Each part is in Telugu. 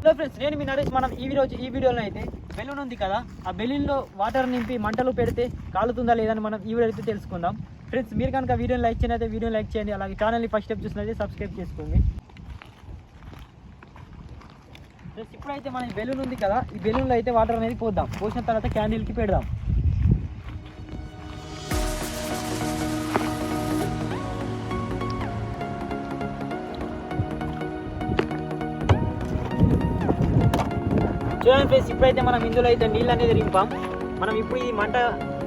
హలో ఫ్రెండ్స్, నేను మీ నరేష్. మనం ఈ వీడియోలో అయితే బెలూన్ ఉంది కదా, ఆ బెలూన్లో వాటర్ నింపి మంటలు పెడితే కాలుతుందా లేదని మనం ఈ వీడియో అయితే తెలుసుకుందాం. ఫ్రెండ్స్, మీరు కనుక వీడియోని లైక్ చేయనైతే వీడియోని లైక్ చేయండి. అలాగే ఛానల్ని ఫస్ట్ స్టెప్ చూసినైతే సబ్స్క్రైబ్ చేసుకోండి. ఫ్రెండ్స్, ఇప్పుడైతే మన ఈ బెలూన్ ఉంది కదా, ఈ బెలూన్లో అయితే వాటర్ అనేది పోద్దాం. పోసిన తర్వాత క్యాండిల్కి పెడదాం. చూడండి ఫ్రెండ్స్, ఇప్పుడైతే మనం ఇందులో అయితే నీళ్ళు అనేది రింపాం. మనం ఇప్పుడు ఈ మంట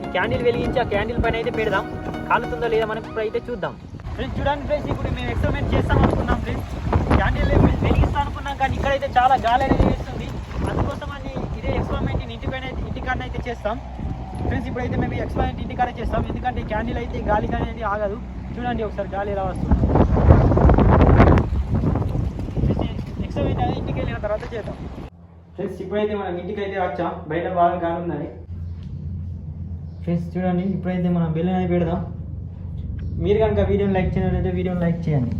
ఈ క్యాండిల్ వెలిగించి ఆ క్యాండిల్ పైన అయితే పెడదాం. కాలుతుందో లేదా మనం ఇప్పుడైతే చూద్దాం. ఫ్రెండ్స్, చూడండి ఫ్రెండ్స్, ఇప్పుడు మేము ఎక్స్పెరిమెంట్ చేస్తాం అనుకున్నాం. ఫ్రెండ్స్, క్యాండిల్ వెలిగిస్తాం అనుకున్నాం, కానీ ఇక్కడైతే చాలా గాలి అనేది వేస్తుంది. అందుకోసం అని ఇదే ఎక్స్పెరిమెంట్ ఇంటికాడ అయితే చేస్తాం. ఫ్రెండ్స్, ఇప్పుడైతే మేము ఎక్స్పెరిమెంట్ ఇంటికాడ చేస్తాం, ఎందుకంటే క్యాండిల్ అయితే గాలి అనేది ఆగదు. చూడండి ఒకసారి గాలి ఎలా వస్తుంది. ఎక్స్పెరిమెంట్ అనేది ఇంటికి వెళ్ళిన తర్వాత చేద్దాం. ఫ్రెండ్స్, ఇప్పుడైతే మనం ఇంటికి అయితే వచ్చాం. బయట బాగా గాలి ఉన్నది. ఫ్రెండ్స్, చూడండి, ఇప్పుడైతే మనం బెలూన్ అనేది పెడదాం. మీరు కనుక వీడియోని లైక్ చేయనట్లయితే వీడియోని లైక్ చేయండి.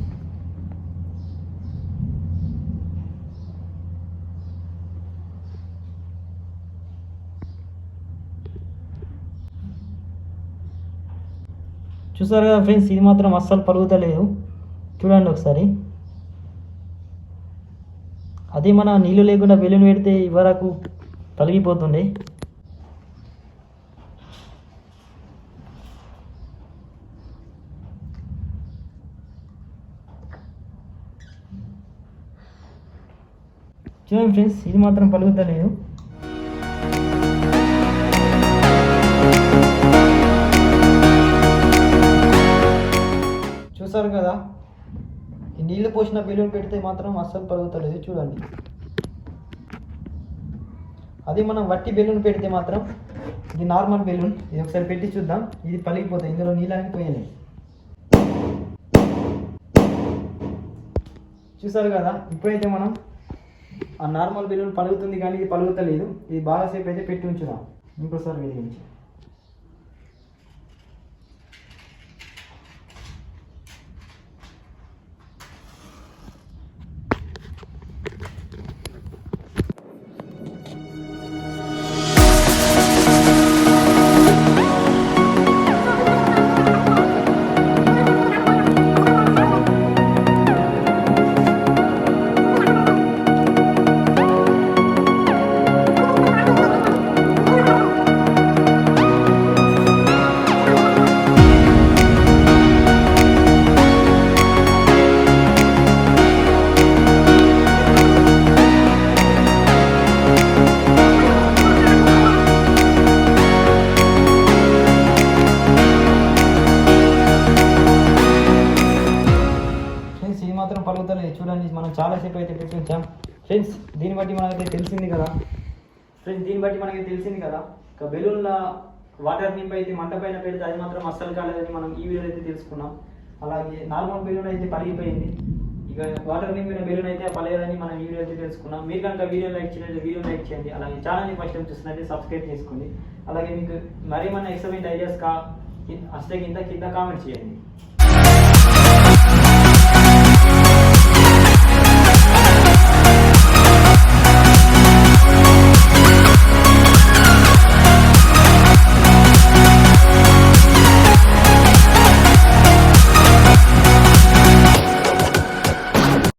చూసారు కదా ఫ్రెండ్స్, ఇది మాత్రం అస్సలు పరుగుతలేదు. చూడండి ఒకసారి. అదే మన నీళ్ళు లేకుండా బెలూన్ పెడితే ఇవరకు పలిగిపోతుంది. చూడండి ఫ్రెండ్స్, ఇది మాత్రం పలుకుతలేదు. చూసారు కదా, ఈ నీళ్ళు పోసిన బెలూన్ పెడితే మాత్రం అస్సలు పలుకుతలేదు. చూడండి, అది మనం వట్టి బెలూన్ పెడితే మాత్రం, ఇది నార్మల్ బెలూన్, ఇది ఒకసారి పెట్టి చూద్దాం. ఇది పలిగిపోతాయి, ఇందులో నీళ్ళు అనేది పోయలేదు. చూసారు కదా, ఇప్పుడైతే మనం ఆ నార్మల్ బెలూన్ పలుగుతుంది, కానీ ఇది పలుగుతలేదు. ఇది బాగాసేపు అయితే పెట్టి ఉంచుదాం. ఇంకోసారి వెలిగించి. ఇది మాత్రం పలుకుతలేదు. చూడండి, మనం చాలాసేపు అయితే పెట్టి ఉంచాం. ఫ్రెండ్స్, దీన్ని బట్టి మనకైతే తెలిసింది కదా, ఇక బెలూన్ల వాటర్ నింపి అయితే మంట పైన పెడితే అది మాత్రం అస్సలు కాలేదని మనం ఈ వీడియోలో అయితే తెలుసుకున్నాం. అలాగే నార్మల్ బెలూన్ అయితే పలిగిపోయింది. ఇక వాటర్ నింపిన బెలూన్ అయితే పలేదని మనం ఈ వీడియో అయితే తెలుసుకున్నాం. మీరు కనుక వీడియో లైక్ చేయండి. అలాగే ఛానల్ని ఫస్ట్ టైం చూస్తున్నట్టే సబ్స్క్రైబ్ చేసుకోండి. అలాగే మీకు మరేమన్నా ఎక్స్పెరిమెంట్ ఐడియాస్ వస్తే కింద కామెంట్ చేయండి.